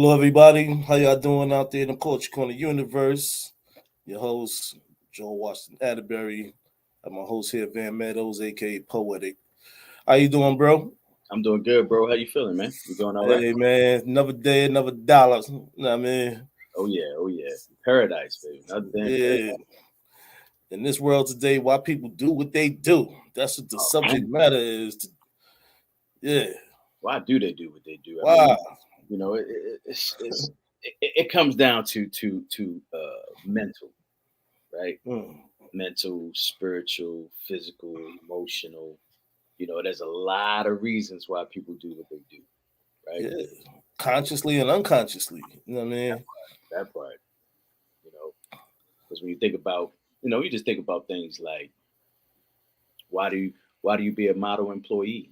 Hello, everybody. How y'all doing out there in the Culture Corner universe? Your host, Joe Washington Atterberry. I'm my host here, Meadows, aka Poetic. How you doing, bro? I'm doing good, bro. How you feeling, man? You doing all right? Hey, man. Another day, another dollar. You know what I mean? Oh yeah. Paradise, baby. Another day in Yeah. paradise. In this world today, why people do what they do. That's what the subject matter is. Yeah. Why do they do what they do? Wow. I mean, you know, it comes down to mental, right? Mental, spiritual, physical, emotional. You know, there's a lot of reasons why people do what they do, right? Yeah. Consciously and unconsciously. You know what I mean? That part. You know, because when you think about, you just think about things like why do you be a model employee?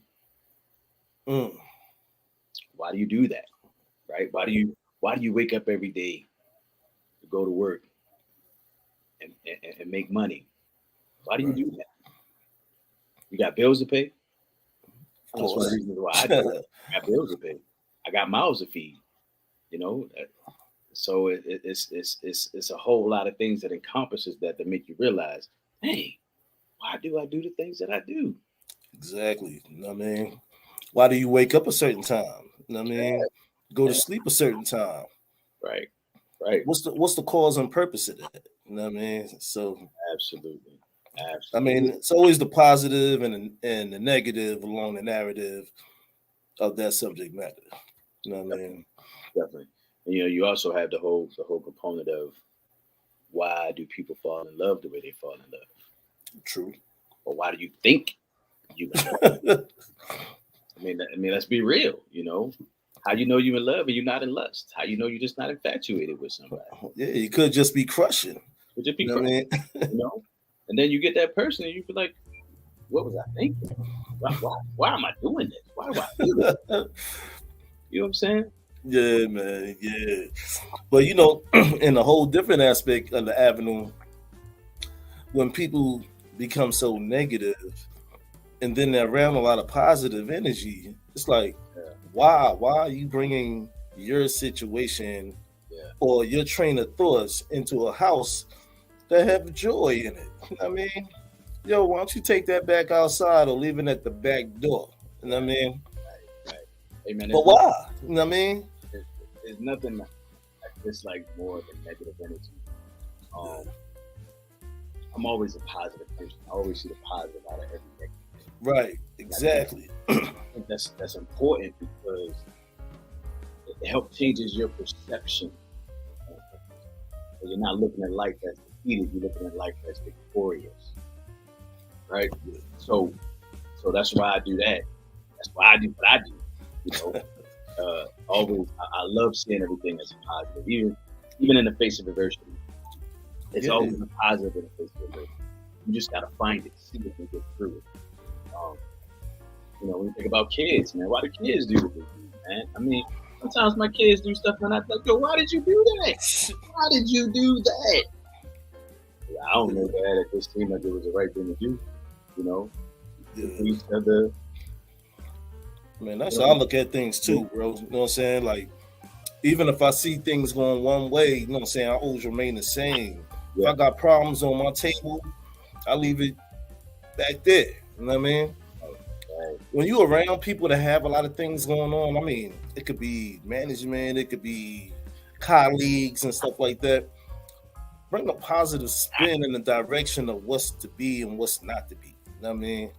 Why do you do that? Right? Why do you wake up every day to go to work and make money? Why do you do that? You got bills to pay? That's one of the reasons why I do it. I got bills to pay. I got mouths to feed. You know, so it's a whole lot of things that encompasses that make you realize, hey, why do I do the things that I do? Exactly. You know what I mean? Why do you wake up a certain time? You know what I mean? Go to sleep a certain time. Right. What's the cause and purpose of that? You know what I mean? So Absolutely. I mean, it's always the positive and the negative along the narrative of that subject matter. You know what I mean? Definitely. And, you also have the whole component of why do people fall in love the way they fall in love? True. Or why do you think you in love? I mean, let's be real. How you know you're in love and you're not in lust? How you know you're just not infatuated with somebody? Yeah, you could just be crushing. Could just be crushing. And then you get that person and you feel like, what was I thinking? Why am I doing this? Why do I do this? You know what I'm saying? Yeah, man. Yeah. But in a whole different aspect of the avenue, when people become so negative and then they're around a lot of positive energy, it's like, why are you bringing your situation or your train of thoughts into a house that have joy in it? You know what I mean? Yo, why don't you take that back outside or leave it at the back door? You know what I mean? Right. Hey, man, but why? You know what I mean? There's nothing that's like more than negative energy. I'm always a positive person. I always see the positive out of every negative. Right, exactly. I think that's important because it helps changes your perception. You're not looking at life as defeated, you're looking at life as victorious. Right? So that's why I do that. That's why I do what I do. Always I love seeing everything as positive, even in the face of adversity. It's always a positive in the face of adversity. You just gotta find it, see it, and get through it. When you think about kids, man, why do kids do what they do, man? I mean, sometimes my kids do stuff and I think, yo, why did you do that? Why did you do that? I don't know that it just seemed like it was the right thing to do, each other. Man, that's how I look at things too, bro. You know what I'm saying? Like, even if I see things going one way, you know what I'm saying, I always remain the same. If I got problems on my table, I leave it back there. You know what I mean? When you're around people that have a lot of things going on, I mean, it could be management, it could be colleagues and stuff like that. Bring a positive spin in the direction of what's to be and what's not to be. You know what I mean?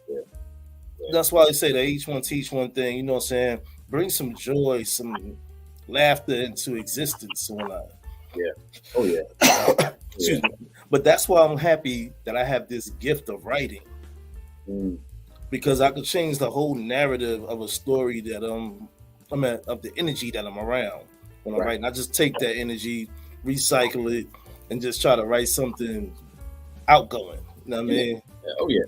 Yeah. That's why I say that each one teach one thing. You know what I'm saying? Bring some joy, some laughter into existence or not. Yeah. Oh, yeah. Excuse me. But that's why I'm happy that I have this gift of writing. Because I could change the whole narrative of a story that of the energy that I'm around when I'm writing. I just take that energy, recycle it, and just try to write something outgoing. You know what I mean? Oh yeah.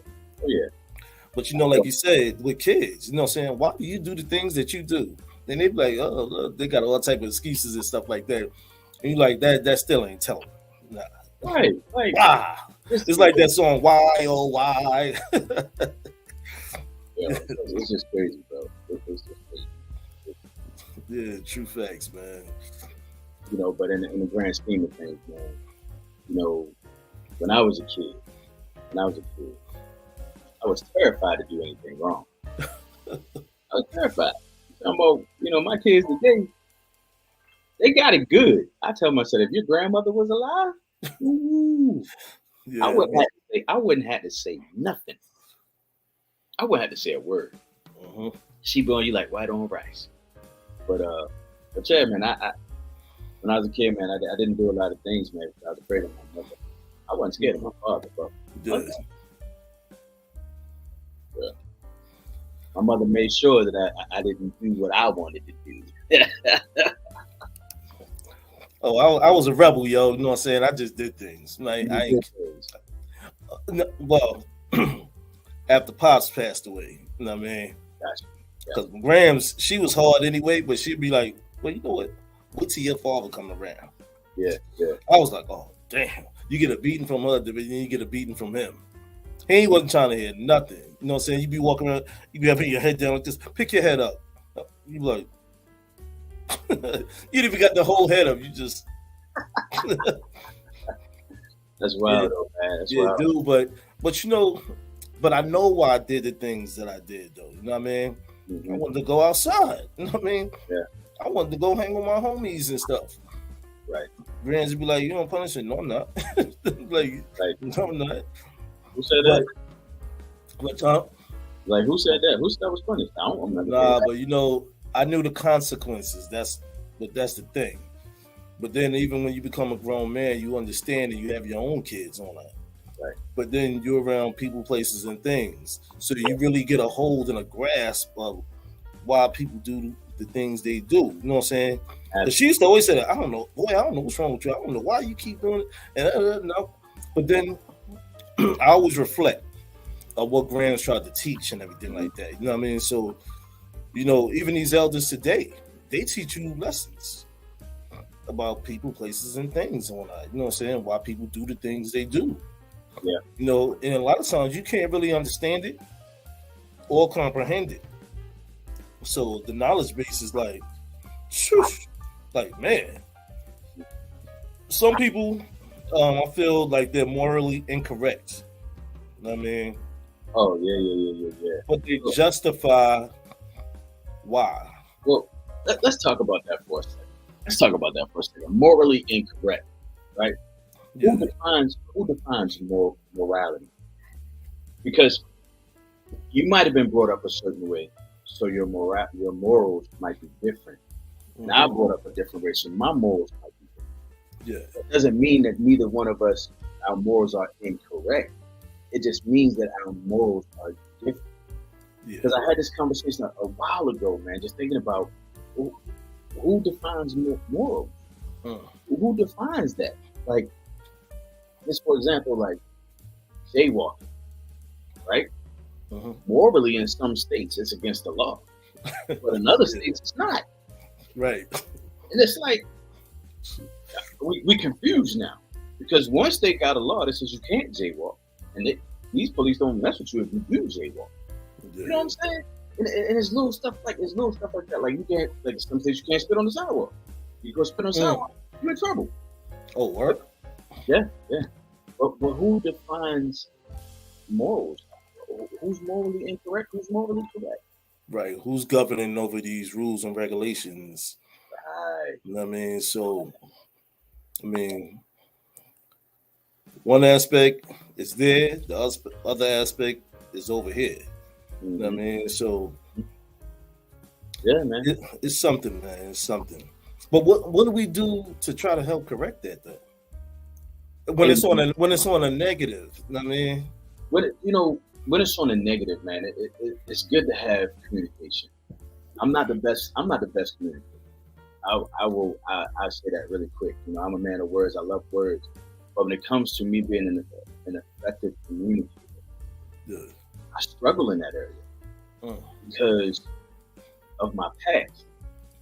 But like you said, with kids, you know what I'm saying? Why do you do the things that you do? And they be like, oh, look, they got all type of excuses and stuff like that. And you like, that still ain't telling. Nah. Right. Why? It's like that song, Why, oh, why? Yeah, it's just crazy, bro. It's just crazy. Yeah, true facts, man. You know, but in the grand scheme of things, man, you know, when I was a kid, I was terrified to do anything wrong. I was terrified. About, you know, my kids today, they got it good. I tell myself, if your grandmother was alive, ooh, Yeah, I wouldn't have to say nothing. I wouldn't have to say a word. She be on you like white on rice. But yeah, man, I when I was a kid, man, I didn't do a lot of things, man. I was afraid of my mother. I wasn't scared of my father, bro. Yeah. My mother made sure that I didn't do what I wanted to do. Oh, I was a rebel, yo. You know what I'm saying? I just did things. Like well, after Pops passed away, you know what I mean? Because Grams, she was hard anyway, but she'd be like, well, you know what? Wait till your father come around. Yeah. I was like, oh, damn. You get a beating from her, then you get a beating from him. He wasn't trying to hear nothing. You know what I'm saying? You be walking around, you be having your head down like this. Pick your head up. You be like, you didn't even got the whole head up. You just. That's wild, though, man. That's wild. Dude, but you know, but I know why I did the things that I did, though. You know what I mean? I wanted to go outside. You know what I mean? Yeah. I wanted to go hang with my homies and stuff. Right. Grands would be like, you don't punish it. No, I'm not. Like, no, I'm not. Who said that? What, Tom? Like, who said that? Who said that was punished? I don't remember. Nah, but you know, I knew the consequences. That's the thing. But then even when you become a grown man, you understand that you have your own kids on that. Right. But then you're around people, places, and things. So you really get a hold and a grasp of why people do the things they do. You know what I'm saying? Because she used to always say that, I don't know what's wrong with you. I don't know why you keep doing it. And no. But then I always reflect on what Grams tried to teach and everything like that. You know what I mean? So, you know, even these elders today, they teach you lessons about people, places, and things on that. You know what I'm saying? Why people do the things they do. Yeah. You know, and a lot of times you can't really understand it or comprehend it. So the knowledge base is like, shush, like, man. Some people, I feel like they're morally incorrect. You know what I mean? Oh, yeah. But they justify why. Well, let's talk about that for a second. Morally incorrect, right? Yeah. Who defines morality? Because you might have been brought up a certain way, so your morals might be different. And I brought up a different way, so my morals might be different. Yeah. It doesn't mean that neither one of us, our morals are incorrect. It just means that our morals are different. Because I had this conversation a while ago, man, just thinking about who defines morals? Who defines that? Like, just for example, like jaywalking, right? Morally, in some states, it's against the law, but in other states, it's not. Right. And it's like we confused now because one state got a law that says you can't jaywalk, and these police don't mess with you if you do jaywalk. Yeah. You know what I'm saying? And it's little stuff like that. Like you can't, like some states, you can't spit on the sidewalk. You go spit on the sidewalk, you're in trouble. Oh, what? Yeah. But who defines morals? Who's morally incorrect? Who's morally correct? Right. Who's governing over these rules and regulations? Right. You know what I mean? So, I mean, one aspect is there, the other aspect is over here. You know what I mean? So, yeah, man, it's something, man. It's something. But what do we do to try to help correct that, though? When it's on a negative, you know what I mean? When it's on a negative, man, it's good to have communication. I'm not the best communicator. I say that really quick. You know, I'm a man of words. I love words. But when it comes to me being an effective communicator, I struggle in that area because of my past.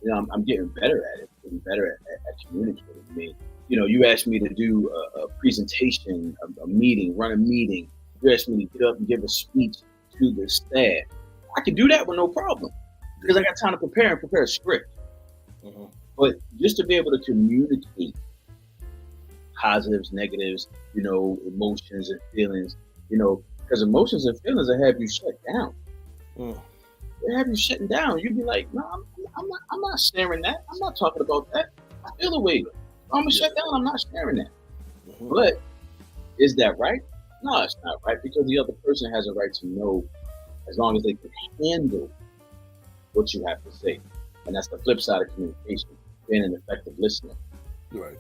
You know, I'm getting better at it. Getting better at communicating. I mean, you know, you asked me to do a presentation, a meeting, run a meeting. You asked me to get up and give a speech to the staff. I can do that with no problem because I got time to prepare a script. But just to be able to communicate positives, negatives, emotions and feelings, because emotions and feelings will have you shut down. They have you shutting down. You'd be like, no, I'm not sharing that. I'm not talking about that. I feel the way. I'm gonna shut down. I'm not sharing that. But is that right? No, it's not right, because the other person has a right to know, as long as they can handle what you have to say. And that's the flip side of communication, being an effective listener. Right.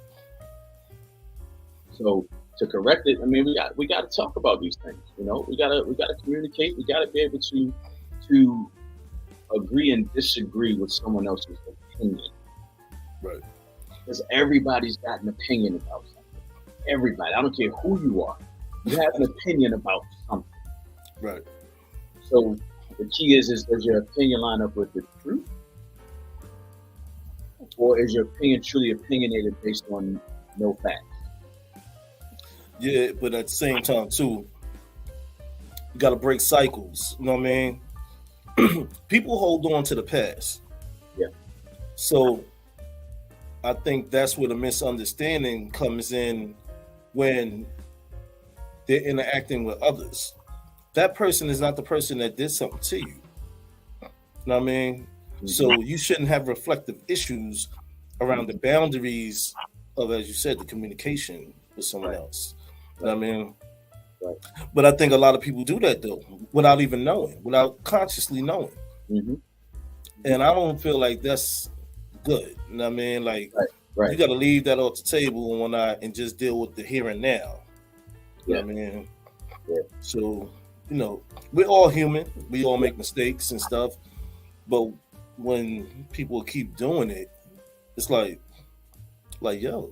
So to correct it, I mean, we got to talk about these things. We got to communicate. We got to be able to agree and disagree with someone else's opinion. Right. Because everybody's got an opinion about something. Everybody. I don't care who you are. You have an opinion about something. Right. So the key is does your opinion line up with the truth? Or is your opinion truly opinionated based on no facts? Yeah, but at the same time too, you got to break cycles. You know what I mean? People hold on to the past. Yeah. So I think that's where the misunderstanding comes in when they're interacting with others. That person is not the person that did something to you. You know what I mean? So you shouldn't have reflective issues around the boundaries of, as you said, the communication with someone else. You know what I mean? Right. But I think a lot of people do that though, without even knowing, without consciously knowing. And I don't feel like that's good. You know what I mean? Like, you got to leave that off the table and whatnot and just deal with the here and now. You know what I mean? Yeah. So, we're all human. We all make mistakes and stuff. But when people keep doing it, it's like, yo.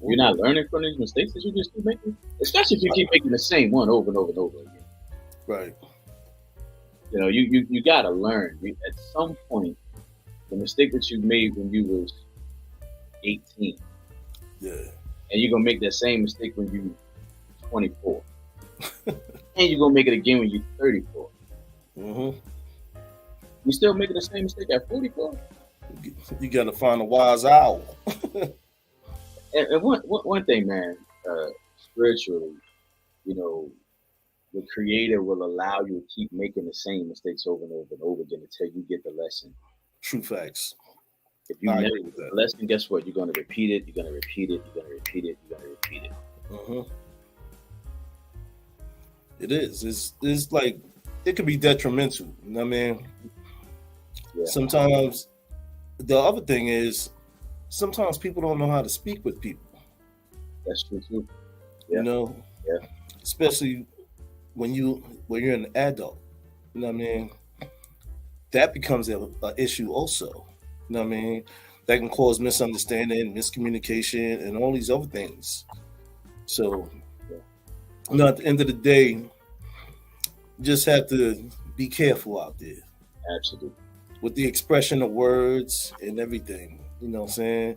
You're not learning from these mistakes that you just keep making? Especially if you keep making the same one over and over and over again. Right. You got to learn. At some point, the mistake that you made when you was 18. Yeah. And you're going to make that same mistake when you 24. And you're going to make it again when you're 34. You still making the same mistake at 44? You got to find a wise owl. And one thing, man, spiritually, the Creator will allow you to keep making the same mistakes over and over and over again until you get the lesson. True facts. If you never get the lesson, guess what? You're going to repeat it. You're going to repeat it. You're going to repeat it. You're going to repeat it. It is. It's like, it could be detrimental. You know what I mean? Yeah. Sometimes the other thing is, sometimes people don't know how to speak with people. That's true too. Yeah. Yeah. Especially when you're an adult. You know what I mean? That becomes an issue also. You know what I mean? That can cause misunderstanding, miscommunication, and all these other things. So, at the end of the day, you just have to be careful out there. Absolutely. With the expression of words and everything. You know what I'm saying?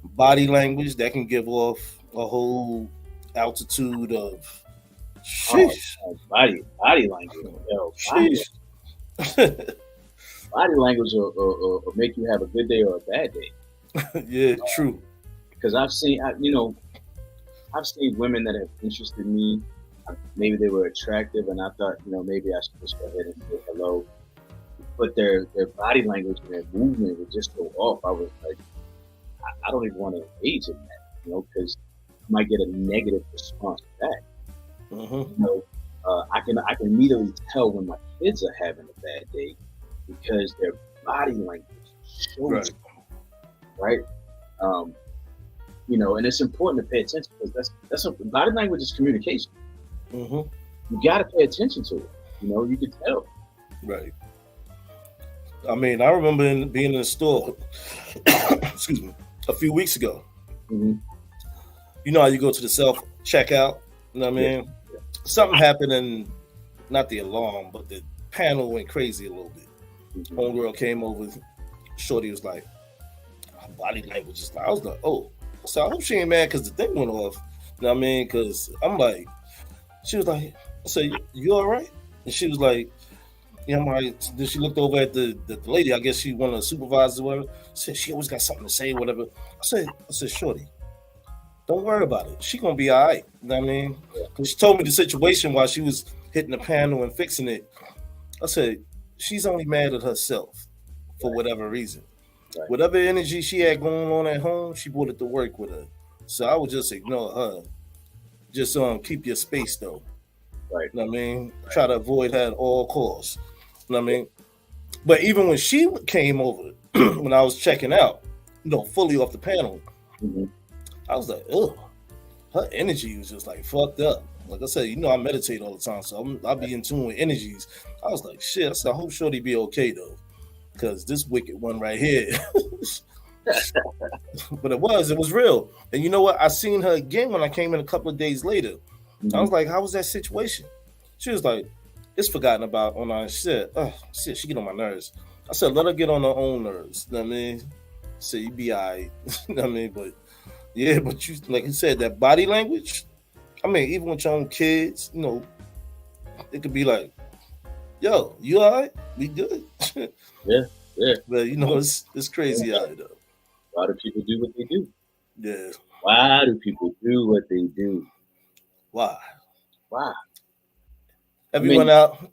Body language, that can give off a whole altitude of sheesh. Body language. Body language will make you have a good day or a bad day. Yeah, true. Because I've seen women that have interested me. Maybe they were attractive, and I thought, maybe I should just go ahead and say hello. But their body language and their movement was just so off. I was like, I don't even want to engage in that, because I might get a negative response back. I can immediately tell when my kids are having a bad day because their body language shows, right? And it's important to pay attention because that's body language is communication. You got to pay attention to it. You can tell. Right. I mean, I remember being in the store, excuse me, a few weeks ago. You know how you go to the self-checkout? You know what I mean? Yeah. Something happened and not the alarm, but the panel went crazy a little bit. Homegirl came over. Shorty was like, body language is like, I was like, oh. So I hope she ain't mad because the thing went off. You know what I mean? Because I'm like, she was like, so you all right? And she was like, You know, then she looked over at the lady. I guess she one of the supervisors or whatever. Said she always got something to say, whatever. I said, shorty, don't worry about it. She gonna be all right. You know what I mean? Because she told me the situation while she was hitting the panel and fixing it. I said, she's only mad at herself for whatever reason. Right. Whatever energy she had going on at home, she brought it to work with her. So I would just ignore her. Just keep your space though. Right. You know what I mean? Right. Try to avoid her at all costs. You know what I mean? But even when she came over, when I was checking out, fully off the panel, I was like, ugh. Her energy was just like fucked up. Like I said, I meditate all the time, so I'll be in tune with energies. I was like, shit, I said, I hope Shorty be okay though. Because this wicked one right here. But it was real. And you know what? I seen her again when I came in a couple of days later. I was like, how was that situation? She was like, it's forgotten about on our shit. Oh, shit, she get on my nerves. I said, let her get on her own nerves. You know what I mean? So you be all right. You know what I mean? But yeah, but you, like you said, that body language, I mean, even with your own kids, it could be like, yo, you all right? We good? Yeah. But it's crazy out there though. Why do people do what they do? Yeah. Why do people do what they do? Why?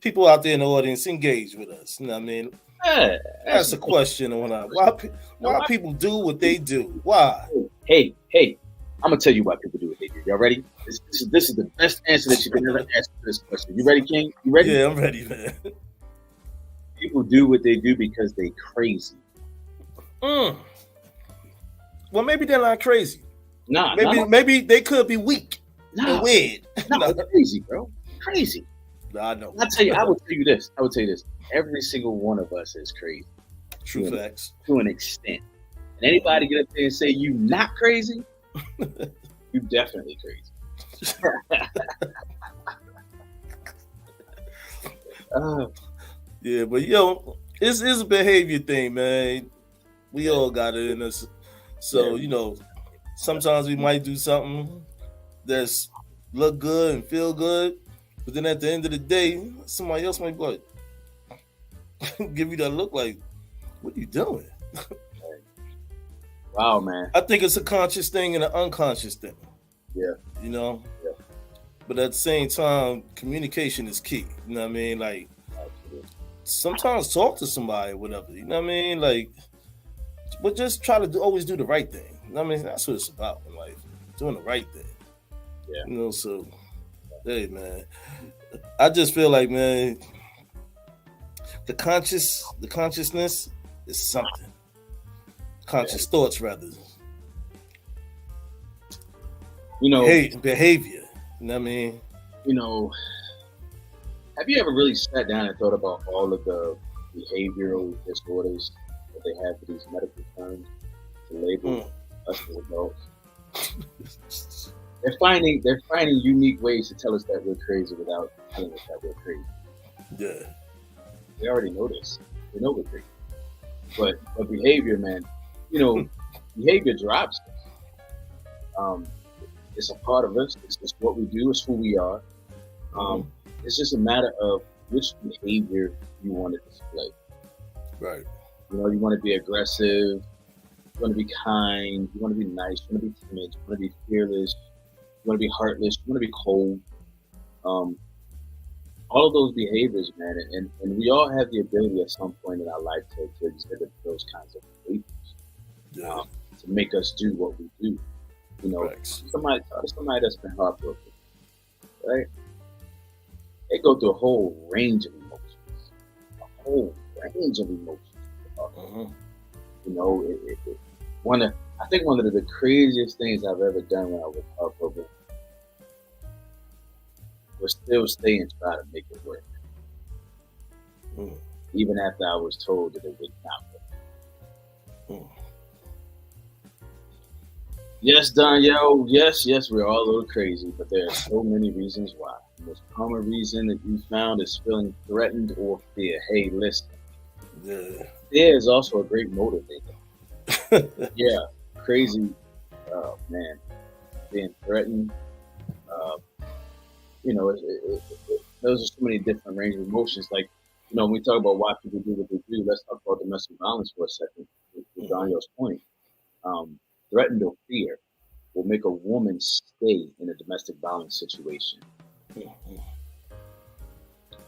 People out there in the audience, engage with us. You know what I mean? Yeah, that's a question on why people do what they do. Why? Hey, I'm gonna tell you why people do what they do. Y'all ready? This is the best answer that you can ever ask for this question. You ready, King? You ready? Yeah, I'm ready, man. People do what they do because they crazy. Well, maybe they're not crazy. Nah, maybe they could be weak. Nah, weird. They're crazy, bro. Crazy. I know. I would tell you this. Every single one of us is crazy. True facts. To an extent. And anybody get up there and say you not crazy, you definitely crazy. Yeah, but it's a behavior thing, man. We all got it in us. So, sometimes we might do something that's look good and feel good, but then at the end of the day, somebody else might be like, give you that look like, what are you doing? Wow, man. I think it's a conscious thing and an unconscious thing. Yeah. Yeah. But at the same time, communication is key. You know what I mean? Like, sometimes talk to somebody or whatever. You know what I mean? Like, but just try to always do the right thing. You know what I mean? That's what it's about in life. Doing the right thing. Yeah. So, hey, man. I just feel like, man, the consciousness is something. Conscious thoughts, rather. Behavior. You know what I mean? Have you ever really sat down and thought about all of the behavioral disorders that they have for these medical terms to label us as adults? They're finding unique ways to tell us that we're crazy without telling us that we're crazy. Yeah. They already know this. They know we're crazy. But behavior, man, behavior drives us. It's a part of us. It's just what we do. It's who we are. It's just a matter of which behavior you want to display. Right. You want to be aggressive. You want to be kind. You want to be nice. You want to be timid. You want to be fearless. You want to be heartless. You want to be cold. All of those behaviors, man, and we all have the ability at some point in our life to exhibit those kinds of behaviors to make us do what we do. Somebody that's been heartbroken, right? They go through a whole range of emotions. I think one of the craziest things I've ever done when I was heartbroken was still stay and try to make it work. Even after I was told that it would not work. Yes, Danielle. Yes, we're all a little crazy, but there are so many reasons why. The most common reason that you found is feeling threatened or fear. Hey, listen. Yeah. Fear is also a great motivator. Yeah, crazy. Oh, man. Being threatened. Those are so many different range of emotions. Like, when we talk about why people do what they do, let's talk about domestic violence for a second. To Daniel's point, threatened or fear will make a woman stay in a domestic violence situation.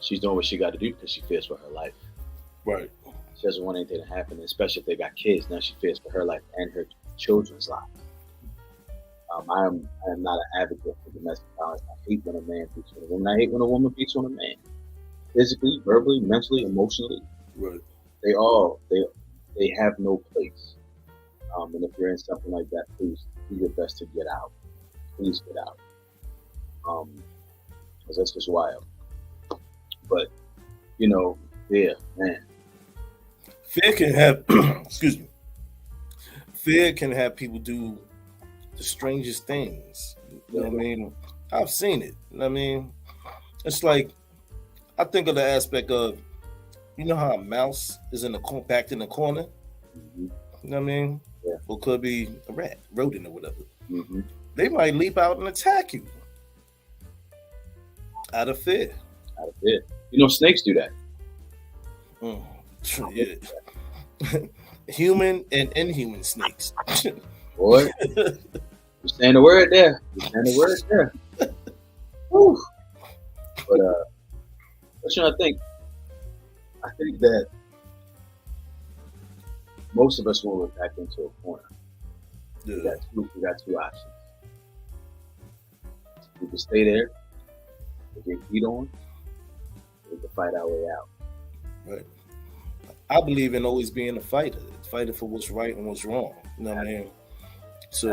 She's doing what she got to do because she fears for her life. Right. She doesn't want anything to happen, especially if they got kids. Now she fears for her life and her children's lives. I am not an advocate for domestic violence. I hate when a man beats on a woman. I hate when a woman beats on a man. Physically, verbally, mentally, emotionally. Right. They have no place. And if you're in something like that, please do your best to get out. Please get out. Because that's just wild. But, yeah, man. Fear can have, excuse me. Fear can have people do the strangest things. You know what I mean? I've seen it. You know what I mean? It's like, I think of the aspect of, how a mouse is backed in the corner? Mm-hmm. You know what I mean? Yeah. Or could be a rat, rodent, or whatever. Mm-hmm. They might leap out and attack you out of fear. Out of fear. Snakes do that. Yeah. Human and inhuman snakes. Boy, you're saying the word there. Whew. But I think that most of us when we're back into a corner, we got two options. We can stay there, we get heat on, we can fight our way out. Right. I believe in always being a fighter for what's right and what's wrong. You know what I mean? So,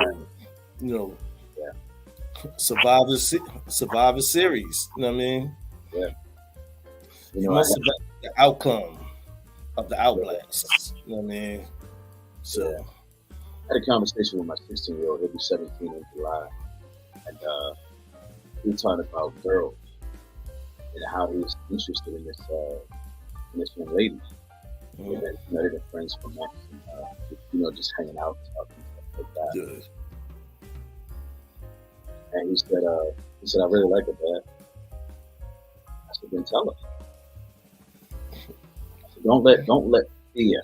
Survivor Series. You know what I mean? Yeah. You must survive the outcome of the outblast. You know what I mean? So, I had a conversation with my 16-year-old. He'll be 17 in July, and we were talking about girls and how he was interested in this young lady. Mm-hmm. And they've been friends for months, and just hanging out and talking and stuff like that. Good. And he said, I really like it, Dad. I said, then tell her. I said, don't let fear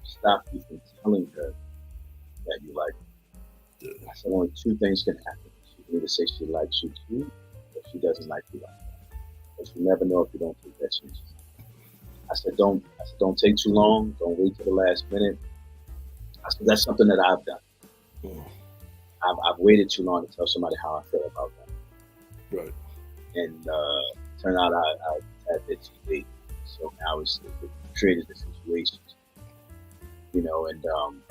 stop you from telling her that you like her. I said, only two things can happen. She can either say she likes you too, or she doesn't like you like that. But you never know if you don't take that chance. I said, don't take too long. Don't wait till the last minute. I said, that's something that I've done. Mm. I've waited too long to tell somebody how I feel about them. Right. And turned out I had it too late. So now it created the situation. And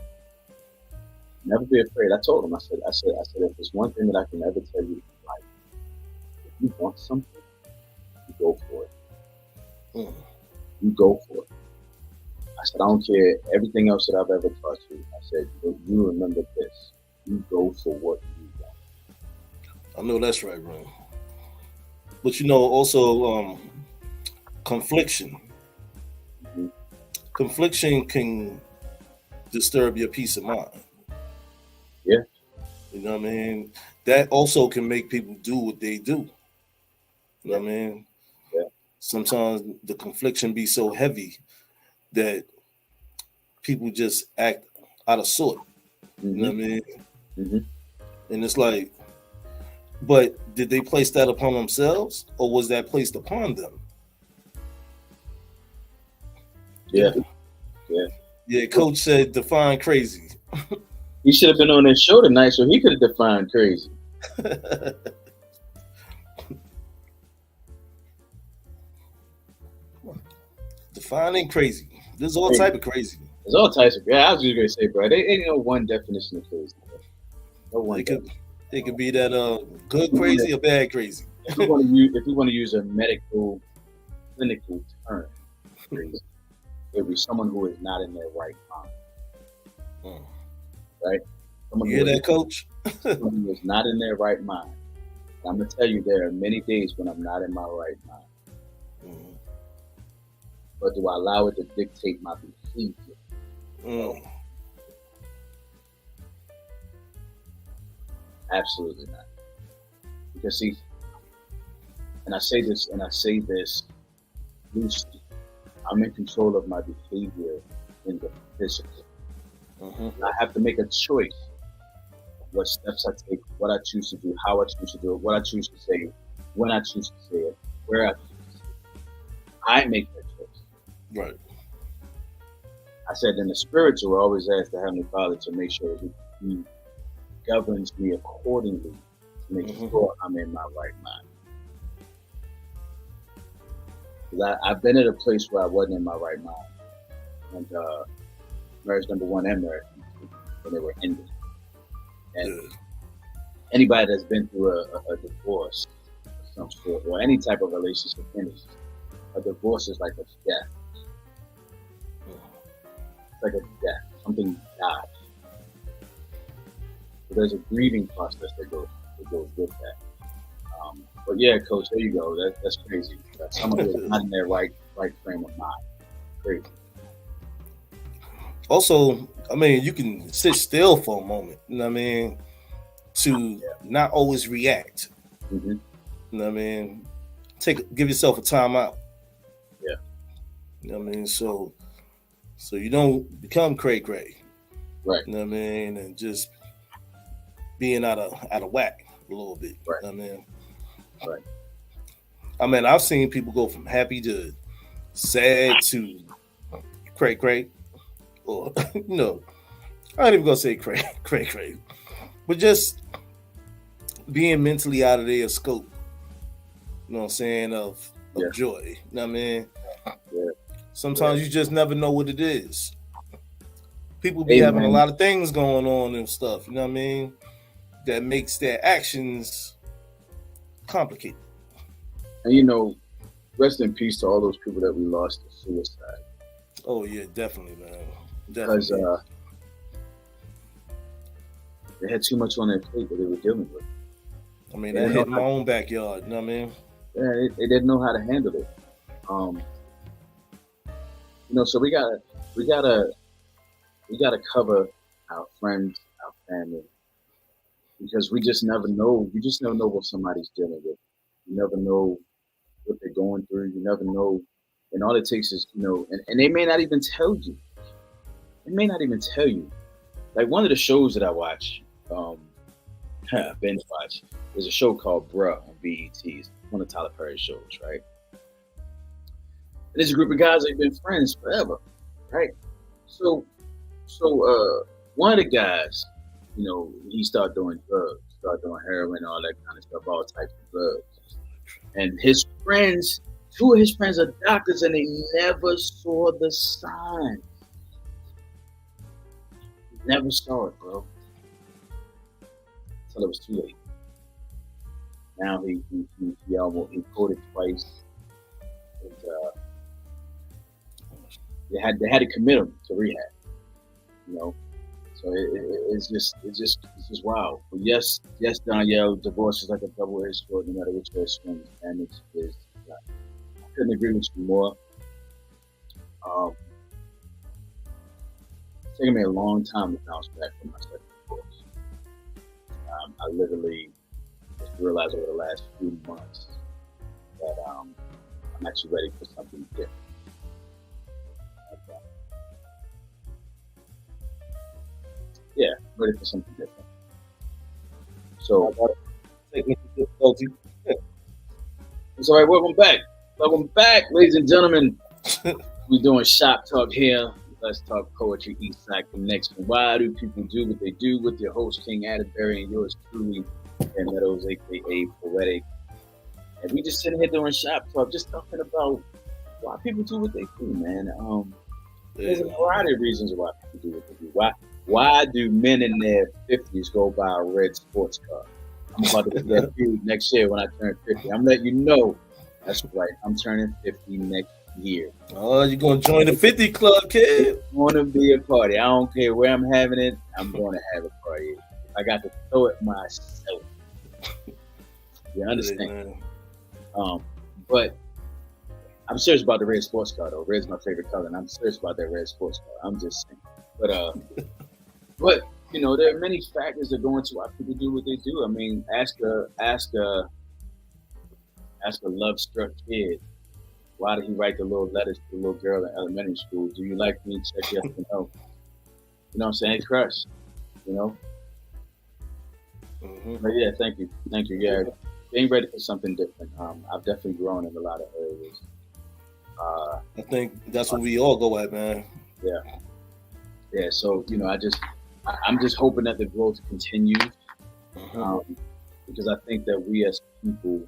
never be afraid. I told him, I said, if there's one thing that I can ever tell you in life, if you want something, you go for it. Mm. You go for it. I said, I don't care everything else that I've ever taught you. I said, you remember this. You go for what you want. I know that's right, bro. But also confliction. Mm-hmm. Confliction can disturb your peace of mind. Yeah. You know what I mean? That also can make people do what they do. You know what I mean? Yeah. Sometimes the confliction be so heavy that people just act out of sort. Mm-hmm. You know what I mean? Mm-hmm. And it's like, but did they place that upon themselves, or was that placed upon them? Yeah. Yeah, Coach said define crazy. He should have been on that show tonight so he could have defined crazy. Defining crazy. There's all type of crazy. There's all types of crazy. I was just going to say, bro, there ain't no one definition of crazy. No one. It could be that good crazy or bad crazy. If you want to use a medical, clinical term, crazy, it would be someone who is not in their right mind. Right? You hear that, Coach? Someone who is not in their right mind. And I'm going to tell you, there are many days when I'm not in my right mind. Mm-hmm. But do I allow it to dictate my behavior? Absolutely not. Because see, and I say this loosely, I'm in control of my behavior in the physical. I have to make a choice of what steps I take, what I choose to do, how I choose to do it, what I choose to say, when I choose to say it, where I choose to say it. I make that choice. Right. I said in the spiritual, I always ask the Heavenly Father to make sure that He governs me accordingly to make sure I'm in my right mind. Because I've been at a place where I wasn't in my right mind. And marriage number one and marriage when they were ended. And anybody that's been through a divorce of some sort, or any type of relationship finished, a divorce is like a death. It's like a death. Something dies. So there's a grieving process that goes with that. But yeah, Coach, there you go. That's crazy. Someone who's not in their right frame of mind. Crazy. Also, I mean, you can sit still for a moment. You know what I mean? To not always react. You know what I mean? Give yourself a timeout. Yeah. You know what I mean? So you don't become cray-cray. Right. You know what I mean? And just being out of whack a little bit. Right. You know what I mean? Right. I mean, I've seen people go from happy to sad to cray-cray. Or, I ain't even gonna say cray, but just being mentally out of their scope. You know what I'm saying? Of joy. You know what I mean? Yeah. Sometimes you just never know what it is. People be having a lot of things going on and stuff. You know what I mean? That makes their actions complicated. And rest in peace to all those people that we lost to suicide. Oh yeah, definitely, man. Because they had too much on their plate that they were dealing with. I mean, that hit my own backyard. You know what I mean? Yeah, they didn't know how to handle it. So we gotta cover our friends, our family, because we just never know. You just never know what somebody's dealing with. You never know what they're going through. You never know, and all it takes is and they may not even tell you. It may not even tell you. Like one of the shows that I watch, binge watch, is a show called Bruh on V.I.V.E. It's one of Tyler Perry's shows, right? And there's a group of guys that have been friends forever, right? So one of the guys, he started doing drugs, started doing heroin, all that kind of stuff, all types of drugs. And his friends, two of his friends are doctors, and they never saw the signs. Never saw it, bro. Until it was too late. Now he coded twice. And, they had to commit him to rehab. So it's just wild. But yes, Danielle, divorce is like a double-edged sword, no matter which way it swings. And I couldn't agree with you more. It's taken me a long time to bounce back from my second divorce. I literally just realized over the last few months that I'm actually ready for something different. Yeah, ready for something different. So, it's all right. Welcome back, ladies and gentlemen. We're doing Shop Talk here. Let's talk poetry, Eastside Connection. Why do people do what they do? With your host, King Atterberry, and yours truly, Meadows, aka Poetic. And we just sitting here doing Shop Talk, just talking about why people do what they do, man. There's a variety of reasons why people do what they do. Why do men in their 50s go buy a red sports car? I'm about to get that next year when I turn 50. I'm letting you know. That's right. I'm turning 50 next year. Oh, you're going to join the 50 club, kid? It's going to be a party. I don't care where I'm having it. I'm going to have a party. I got to throw it myself. You understand? But I'm serious about the red sports car, though. Red's my favorite color, and I'm serious about that red sports car. I'm just saying. But there are many factors that go into why people do what they do. I mean, ask a love-struck kid Why did he write the little letters to the little girl in elementary school? Do you like me? Check yes or no. You know what I'm saying? Crush. You know. Mm-hmm. But yeah, thank you. Yeah, being ready for something different. I've definitely grown in a lot of areas. I think that's what we all go at, man. Yeah. So I'm just hoping that the growth continues, because I think that we as people,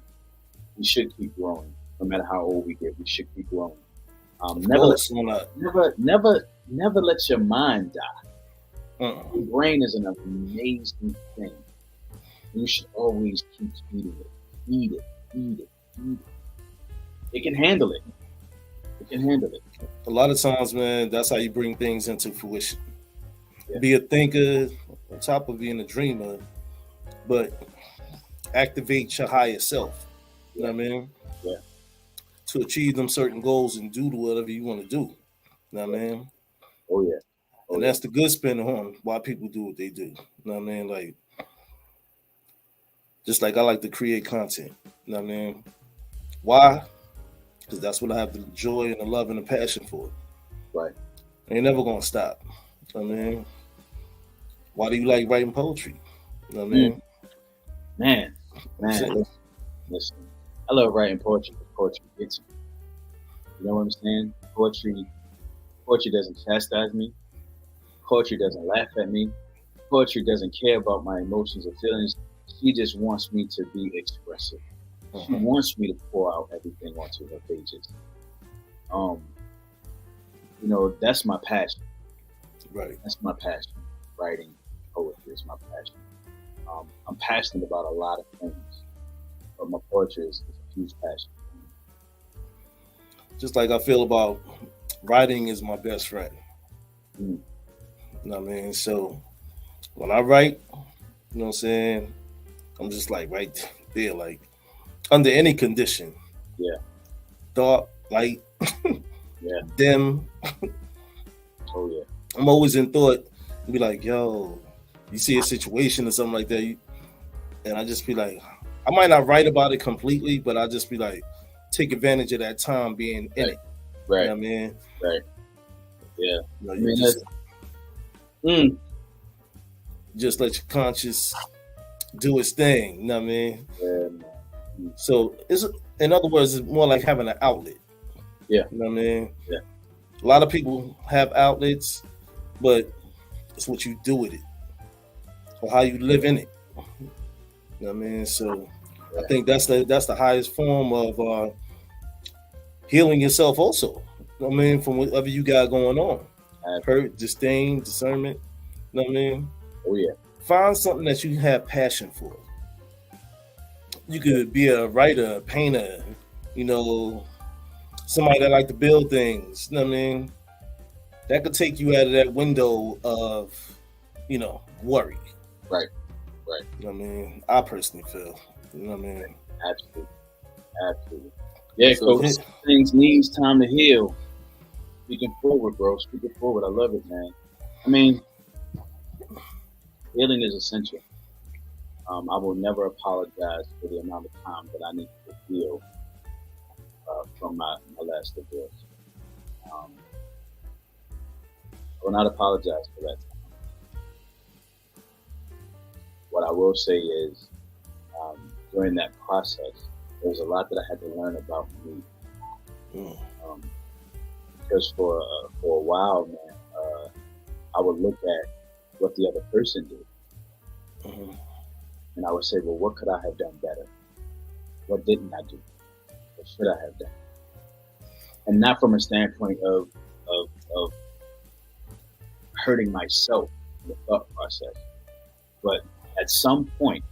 we should keep growing, no matter how old we get. We should keep growing. Never let your mind die. Your brain is an amazing thing. You should always keep feeding it. Feed it. It can handle it. A lot of times, man, that's how you bring things into fruition. Yeah. Be a thinker on top of being a dreamer, but activate your higher self. You know what I mean? Yeah. To achieve them certain goals and do whatever you want to do. You know what I mean? Oh yeah. And that's the good spin on why people do what they do. You know what I mean? Like, just like I like to create content. You know what I mean? Why? Because that's what I have the joy and the love and the passion for. Right. I ain't never gonna stop. You know what I mean? Why do you like writing poetry? You know what I mean? Man. Listen. I love writing poetry because poetry gets me. You know what I'm saying? Poetry doesn't chastise me. Poetry doesn't laugh at me. Poetry doesn't care about my emotions or feelings. She just wants me to be expressive. She wants me to pour out everything onto her pages. That's my passion. Right. That's my passion. Writing poetry is my passion. I'm passionate about a lot of things, but my poetry is a huge passion. Just like I feel about writing is my best friend. You know what I mean? So when I write, you know what I'm saying, I'm just like right there, like under any condition. Yeah. Dark, light, yeah. Dim. Oh yeah. I'm always in thought and be like, yo, you see a situation or something like that, and I just be like, I might not write about it completely, but I just be like, take advantage of that time being in it. Right. You know what I mean? Right. Yeah. Just let your conscience do its thing. You know what I mean? Yeah. So in other words, it's more like having an outlet. Yeah. You know what I mean? Yeah. A lot of people have outlets, but it's what you do with it or how you live in it. You know what I mean? So I think that's the highest form of healing yourself also. You know what I mean? From whatever you got going on. Hurt, disdain, discernment. You know what I mean? Oh yeah. Find something that you have passion for. You could be a writer, a painter, somebody that like to build things. You know what I mean? That could take you out of that window of, worry. Right. You know what I mean? I personally feel. You know what I mean? Absolutely. Yeah, Coach. Things needs time to heal. Speaking forward, bro. Speaking forward. I love it, man. I mean, healing is essential. I will never apologize for the amount of time that I need to heal from my last divorce. I will not apologize for that time. What I will say is, during that process, there was a lot that I had to learn about me. Because for a while, man, I would look at what the other person did. And I would say, well, what could I have done better? What didn't I do? What should I have done? And not from a standpoint of hurting myself in the thought process, but at some point,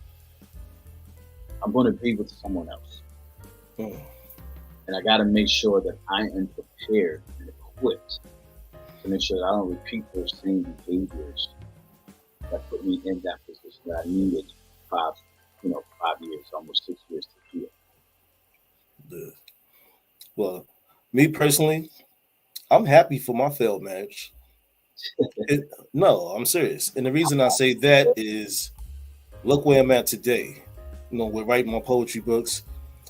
I'm going to be with someone else. And I got to make sure that I am prepared and equipped to make sure that I don't repeat those same behaviors that put me in that position that I needed 5 years, almost 6 years to heal. Well, me personally, I'm happy for my failed marriage. No, I'm serious. And the reason I say that is, look where I'm at today. We're writing my poetry books.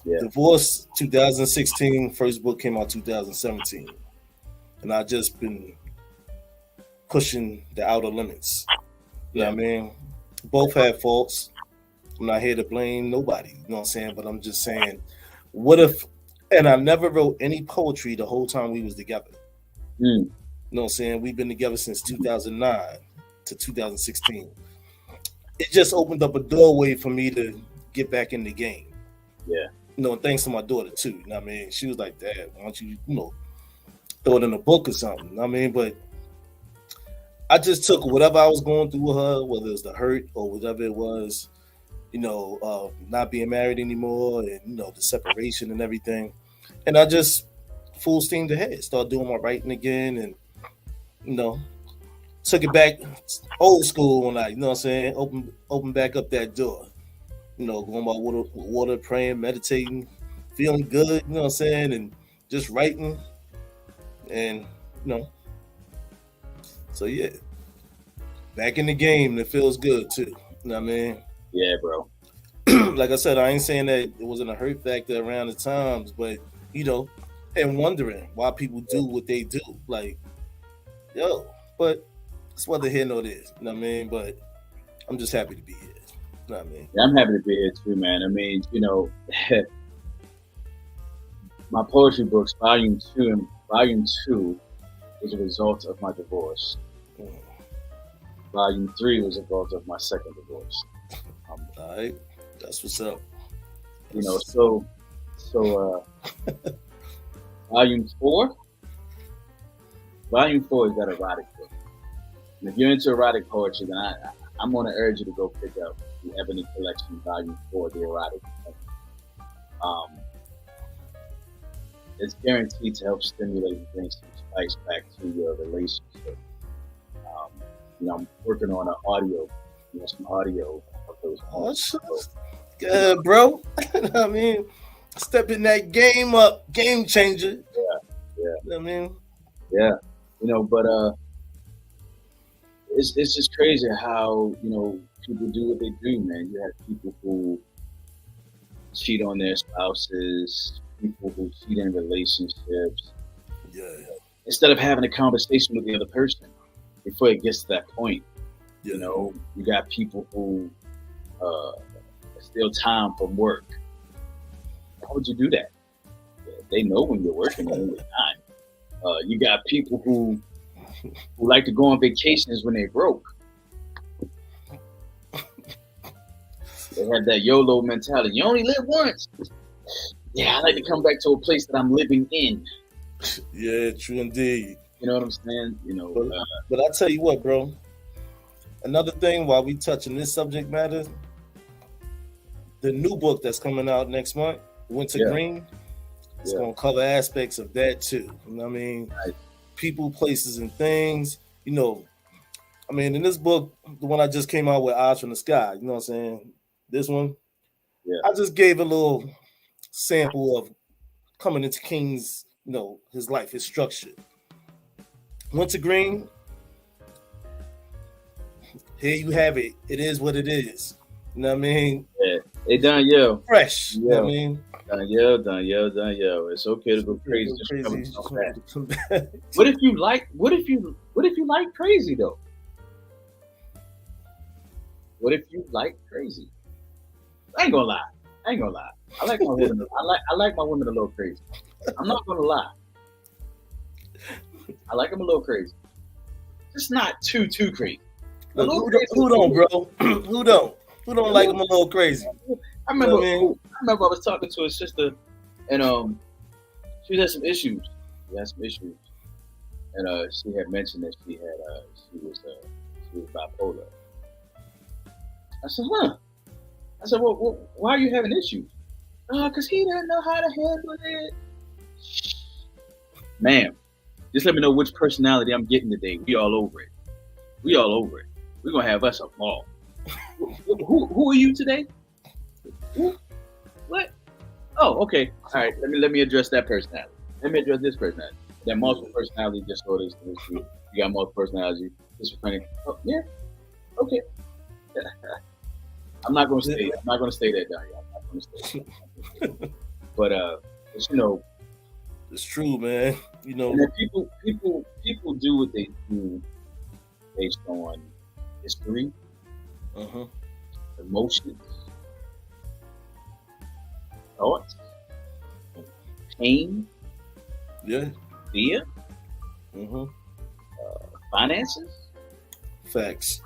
Divorce 2016, first book came out 2017. And I just been pushing the outer limits. You know what I mean? Both had faults. I'm not here to blame nobody, you know what I'm saying? But I'm just saying, what if, and I never wrote any poetry the whole time we was together. You know what I'm saying? We've been together since 2009 to 2016. It just opened up a doorway for me to get back in the game. Yeah. You know, and thanks to my daughter too. You know what I mean? She was like, Dad, why don't you, throw it in a book or something? You know what I mean? But I just took whatever I was going through with her, whether it was the hurt or whatever it was, not being married anymore and, the separation and everything. And I just full steam ahead, started doing my writing again and, took it back old school when I, you know what I'm saying, open back up that door. Going by water, praying, meditating, feeling good, you know what I'm saying, and just writing. And, so yeah. Back in the game, it feels good too. You know what I mean? Yeah, bro. Like I said, I ain't saying that it wasn't a hurt factor around the times, but and wondering why people do what they do. Like, but it's whether here nor there. You know what I mean? But I'm just happy to be here. You know what I mean? Yeah, I'm happy to be here too, man. I mean, my poetry books, volume 2 is a result of my divorce. Volume 3 was a result of my second divorce. All right, that's what's up. So volume 4 is that erotic book. And if you're into erotic poetry, then I'm going to urge you to go pick up the Epiphany Collection, Volume 4, the erotic. It's guaranteed to help stimulate and bring some spice back to your relationship. I'm working on some audio of those poems. Good, bro. I mean, stepping that game up, game changer. Yeah. You know what I mean? Yeah. But it's just crazy how, people do what they do, man. You have people who cheat on their spouses, people who cheat in relationships. Yeah. Instead of having a conversation with the other person before it gets to that point. Yeah. You got people who steal time from work. Why would you do that? They know when you're working and when you're not. You got people who like to go on vacations when they're broke. They have that YOLO mentality. You only live once. Yeah, I like to come back to a place that I'm living in. Yeah, true indeed. You know what I'm saying? But I tell you what, bro. Another thing while we touching this subject matter, the new book that's coming out next month, Winter Green, it's going to cover aspects of that too. You know what I mean? Right. People, places, and things. I mean, in this book, the one I just came out with, Eyes from the Sky, you know what I'm saying? This one, I just gave a little sample of coming into King's, his life, his structure. Winter Green, here you have it. It is what it is. You know what I mean? Yeah. Hey, Danielle. Fresh. You know what I mean? Danielle. It's okay to go crazy. What if you like crazy though? What if you like crazy? I ain't gonna lie. I like my women. I like my women a little crazy. I'm not gonna lie. I like them a little crazy. Just not too crazy. Look, who don't, bro? Who don't? Who don't like them a little crazy? I remember I was talking to a sister, and she had some issues. And she had mentioned that she was bipolar. I said, huh? I said, well, why are you having issues? Because he doesn't know how to handle it. Ma'am, just let me know which personality I'm getting today. We all over it. We're going to have us a ball. Who are you today? Who? What? Oh, okay. All right. Let me address that personality. Let me address this personality. That multiple personality disorders. You got multiple personality. Schizophrenia. Oh, yeah. Okay. I'm not going to stay there, Daniel. I'm not going to stay there. But you know, it's true, man. You know, and then people do what they do based on history, emotions, thoughts, pain, fear, finances, facts,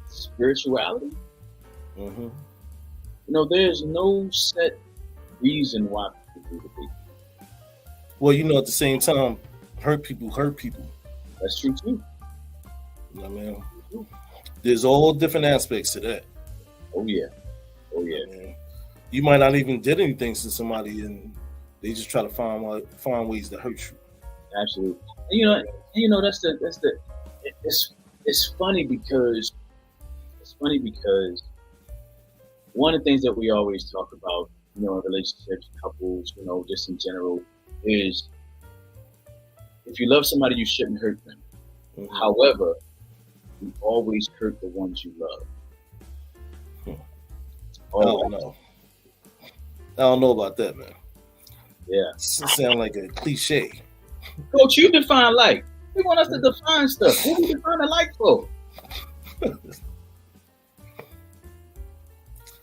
spirituality. You know, there's no set reason why people do what they do. Well, you know, at the same time, hurt people. That's true too. You know what I mean? There's all different aspects to that. Oh yeah. Man. You might not even did anything to somebody, and they just try to find ways to hurt you. Absolutely. And you know that's the. It's funny because one of the things that we always talk about, you know, in relationships, couples, you know, just in general, is if you love somebody, you shouldn't hurt them. However, you always hurt the ones you love. I don't know about that, man. Yeah. It sounds like a cliche. Coach, you define like. We want us to define stuff. What do you define a like for?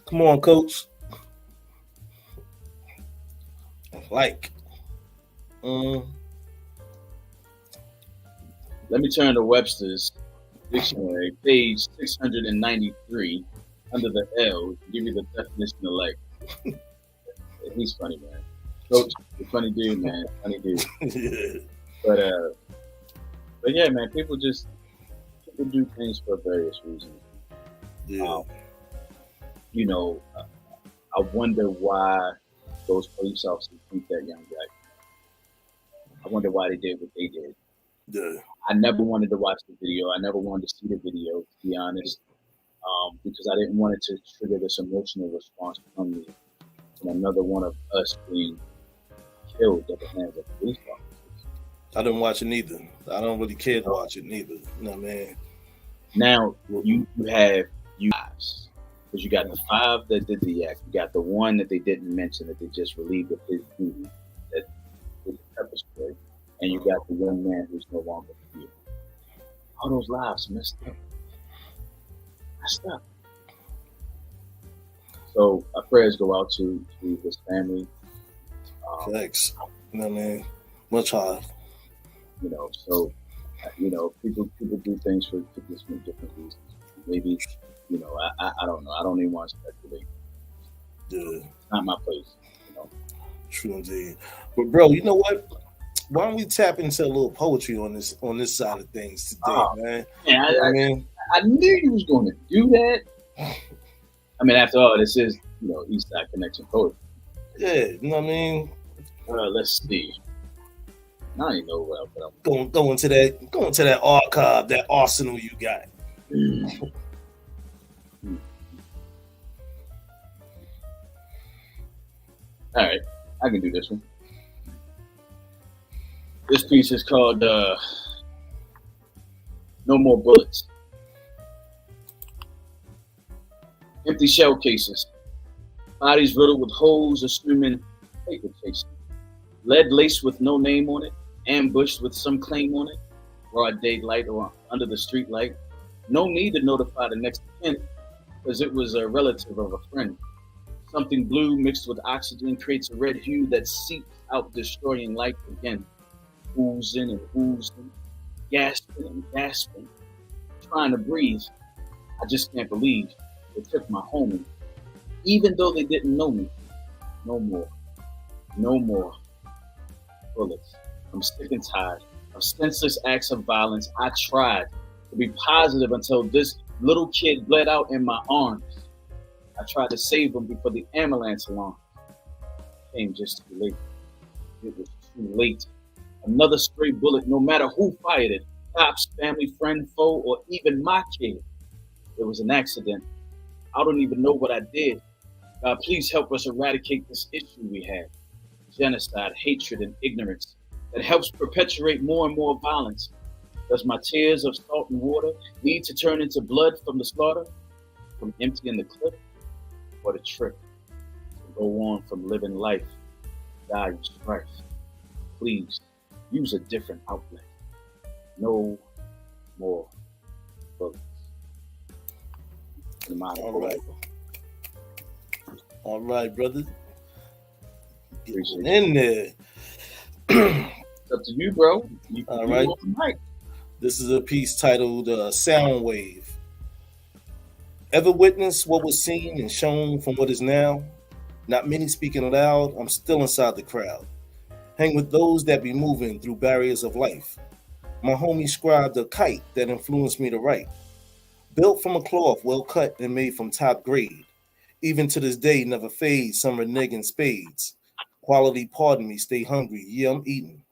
Come on, Coach. Like. Let me turn to Webster's dictionary, page 693, under the L, to give you the definition of like. He's funny, man. Coach, you're a funny dude, man. Funny dude. Yeah. But yeah, man, people do things for various reasons. Yeah. You know, I wonder why those police officers beat that young guy. I wonder why they did what they did. Yeah. I never wanted to watch the video. I never wanted to see the video, to be honest, because I didn't want it to trigger this emotional response from me, from another one of us being killed at the hands of police officers. I didn't watch it neither. I don't really care to watch it neither. You know what I mean? Now you have guys, because you got the 5 that did the act. You got the one that they didn't mention that they just relieved of his duty, that was the pepper spray, and you got the young man who's no longer here. All those lives messed up. So our prayers go out to his family. Thanks. You know what I mean? Much higher. You know, so people do things for different reasons. Maybe, you know, I don't know. I don't even want to speculate. Yeah. It's not my place, you know. True indeed. But bro, you know what? Why don't we tap into a little poetry on this side of things today, man? Yeah, I knew you was going to do that. I mean, after all, this is, you know, East Side Connection poetry. Yeah, you know what I mean? Let's see. I don't even know what I'm go into that archive, that arsenal you got. All right, I can do this one. This piece is called No More Bullets. Empty shell cases. Bodies riddled with holes or screaming paper chasing. Lead laced with no name on it. Ambushed with some claim on it. Broad daylight or under the street light. No need to notify the next of kin, because it was a relative of a friend. Something blue mixed with oxygen creates a red hue that seeps out, destroying life again. Oozing and oozing, gasping and gasping, trying to breathe. I just can't believe they took my homie, even though they didn't know me. No more bullets. I'm sick and tired of senseless acts of violence. I tried to be positive until this little kid bled out in my arms. I tried to save him before the ambulance alarm came just too late. It was too late. Another stray bullet, no matter who fired it, cops, family, friend, foe, or even my kid. It was an accident. I don't even know what I did. God, please help us eradicate this issue we have. Genocide, hatred, and ignorance that helps perpetuate more and more violence. Does my tears of salt and water need to turn into blood from the slaughter, from emptying the clip, or the trip to go on from living life, die in strife. Please use a different outlet. No more bullets. All right, brother. Appreciate in there. It's up to you, bro. All right. This is a piece titled Sound Wave. Ever witness what was seen and shown from what is now? Not many speaking loud, I'm still inside the crowd. Hang with those that be moving through barriers of life. My homie scribed a kite that influenced me to write. Built from a cloth well cut and made from top grade. Even to this day never fades, some reneging spades. Quality, pardon me, stay hungry, yeah, I'm eating.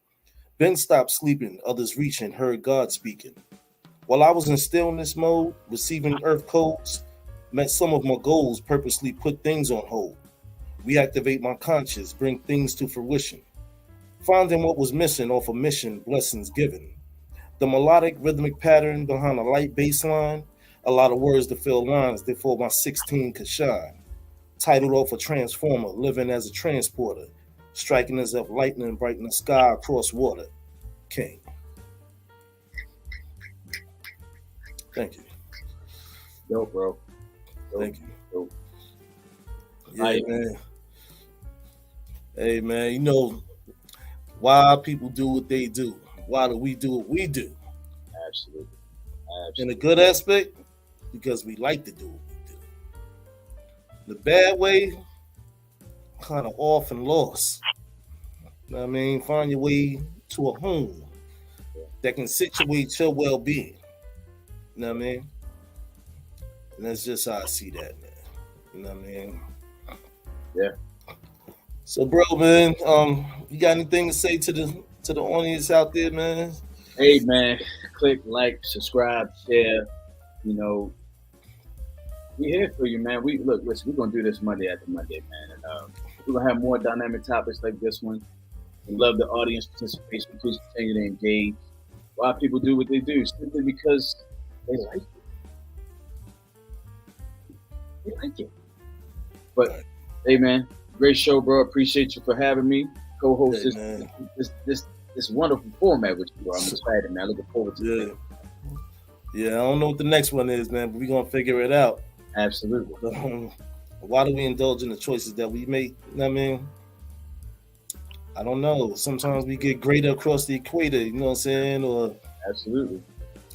Been stopped sleeping, others reaching, heard God speaking. While I was in stillness mode, receiving earth codes, met some of my goals, purposely put things on hold. Reactivate my conscience, bring things to fruition. Finding what was missing off a mission, blessings given. The melodic rhythmic pattern behind a light bass line, a lot of words to fill lines, therefore my 16 could shine. Titled off a transformer, living as a transporter, striking as if lightning brighten the sky across water. King. Thank you. Yo, bro. Thank you. Yo. Yeah, man. Hey, man, you know why people do what they do. Why do we do what we do? Absolutely. In a good aspect, because we like to do what we do. The bad way, kind of off and lost. You know what I mean? Find your way to a home that can situate your well-being. You know what I mean? And that's just how I see that, man. You know what I mean? Yeah. So, bro, man, you got anything to say to the audience out there, man? Hey, man, click like, subscribe, share. You know, we're here for you, man. Listen, we're gonna do this Monday after Monday, man, and we're gonna have more dynamic topics like this one. We love the audience participation. Please continue to engage. Why people do what they do? Simply because they like it. They like it. But hey, man, great show, bro. Appreciate you for having me co-host this wonderful format with you, bro. I'm excited, man. Looking forward to it. Yeah, I don't know what the next one is, man, but we're gonna figure it out. Absolutely. Why do we indulge in the choices that we make? You know what I mean? I don't know. Sometimes we get greater across the equator, you know what I'm saying? Or absolutely.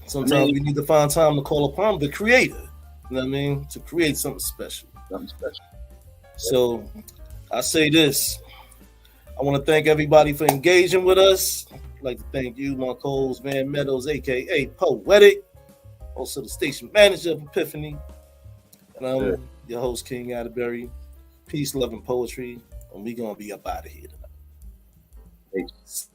Sometimes we need to find time to call upon the creator, you know what I mean? To create something special. Something special. So I say this. I want to thank everybody for engaging with us. I'd like to thank you, my co-host, man, Meadows, aka Poetic, also the station manager of Epiphany. And I'm your host, King Atterberry. Peace, love, and poetry. And we're going to be up out of here tonight. Peace.